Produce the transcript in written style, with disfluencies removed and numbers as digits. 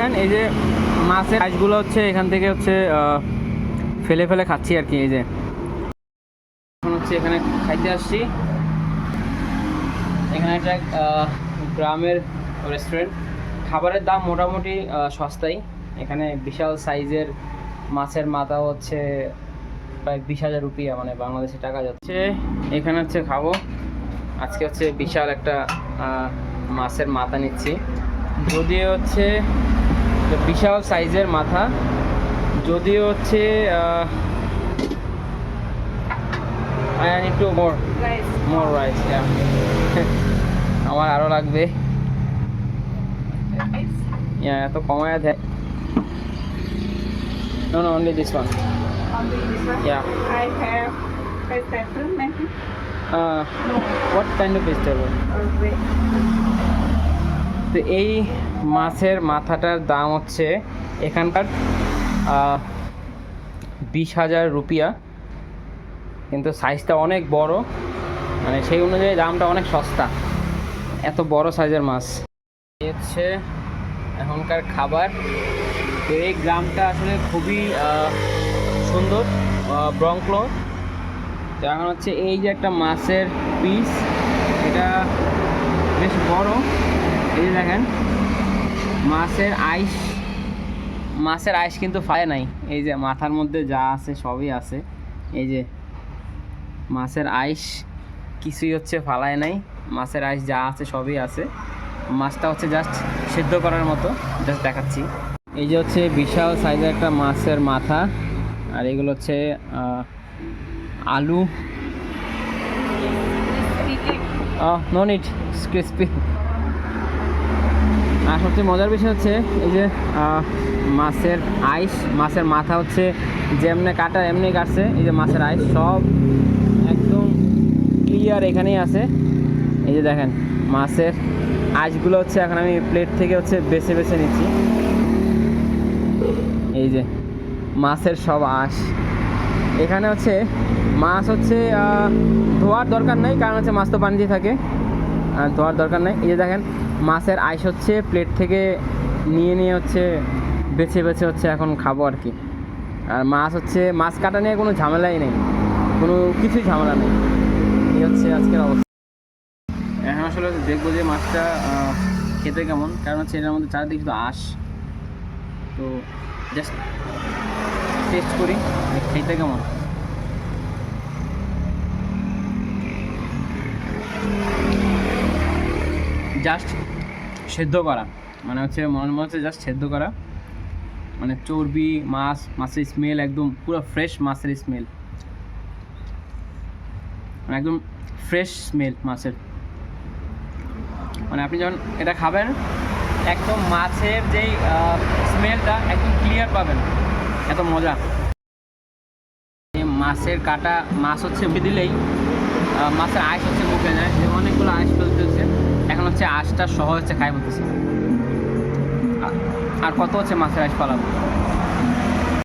দেখেন এই যে মাছের আইসগুলো হচ্ছে এখান থেকে হচ্ছে ফেলে ফেলে খাচ্ছি আর কি। এই যে এখন হচ্ছে এখানে খাইতে আসছি। এখানে একটা গ্রামের রেস্টুরেন্ট, খাবারের দাম মোটামুটি সস্তাই। এখানে বিশাল সাইজের মাছের মাথা হচ্ছে প্রায় 20,000 রুপিয়া, মানে বাংলাদেশি টাকা যাচ্ছে। এখানে হচ্ছে খাবো আজকে হচ্ছে বিশাল একটা মাছের মাথা নিচ্ছি, যদিও হচ্ছে বিশাল সাইজের মাথা, যদিও হচ্ছে I need to more rice, yeah. আমার আরো লাগবে। এত কমায় দেয়। No, only this one. Only this one? Yeah. I have vegetable maybe. No. What kind of vegetable? Veg. তো এই মাছের মাথাটার দাম হচ্ছে এখানকার 20,000 রুপিয়া, কিন্তু সাইজটা অনেক বড়, মানে সেই অনুযায়ী দামটা অনেক সস্তা, এত বড় সাইজের মাছ। এই হচ্ছে এখনকার খাবার। তো এই গ্রামটা আসলে খুবই সুন্দর, ব্রঙ্কলো। তো এখন হচ্ছে এই যে একটা মাছের পিস, এটা বেশ বড়। এই যে দেখেন মাছের আইস কিন্তু ফায় নাই। এই যে মাথার মধ্যে যা আছে সবই আছে। এই যে মাছের আইস কিছুই হচ্ছে ফালায় নাই, মাছের আইস যা আছে সবই আছে। মাছটা হচ্ছে জাস্ট সিদ্ধ করার মতো, জাস্ট দেখাচ্ছি। এই যে হচ্ছে বিশাল সাইজের একটা মাছের মাথা, আর এগুলো হচ্ছে আলু। No need, crispy. আর সবচেয়ে মজার বিষয় হচ্ছে এই যে মাছের আইস, মাছের মাথা হচ্ছে যেমনি কাটা এমনি কাটছে। এই যে মাছের আইস সব একদম ক্লিয়ার এখানেই আছে। এই যে দেখেন মাছের আইসগুলো হচ্ছে এখন আমি প্লেট থেকে হচ্ছে বেছে বেছে নিচ্ছি। এই যে মাছের সব আঁশ এখানে হচ্ছে। মাছ হচ্ছে ধোয়ার দরকার নেই, কারণ হচ্ছে মাছ তো পানিতে থাকে, আর ধোয়ার দরকার নেই। এই যে দেখেন মাছের আইস হচ্ছে প্লেট থেকে নিয়ে নিয়ে হচ্ছে বেছে বেছে হচ্ছে এখন খাবো আর কি। আর মাছ হচ্ছে মাছ কাটা নিয়ে কোনো ঝামেলাই নেই, কোনো কিছুই ঝামেলা নেই। এই হচ্ছে আজকের অবস্থা। এখন আসলে দেখবো যে মাছটা খেতে কেমন, কারণ হচ্ছে এটার মধ্যে চারিদিকে শুধু আঁশ। তো জাস্ট টেস্ট করি খেতে কেমন। জাস্ট সেদ্ধ করা, মানে হচ্ছে মনে হচ্ছে জাস্ট সেদ্ধ করা, মানে চর্বি মাছের স্মেল একদম পুরো ফ্রেশ মাছের স্মেল, মানে একদম ফ্রেশ স্মেল মাছের। মানে আপনি যখন এটা খাবেন একদম মাছের যেই স্মেলটা একদম ক্লিয়ার পাবেন, এত মজা। মাছের কাটা মাছ হচ্ছে মুখে দিলেই মাছের আঁশ হচ্ছে মুখে যায়, যে অনেকগুলো আঁশ ফেলতেছে। এখন হচ্ছে আঁশটা সহ হচ্ছে খাই বলতেছে, আর কত হচ্ছে মাছের আঁশ পালাবো।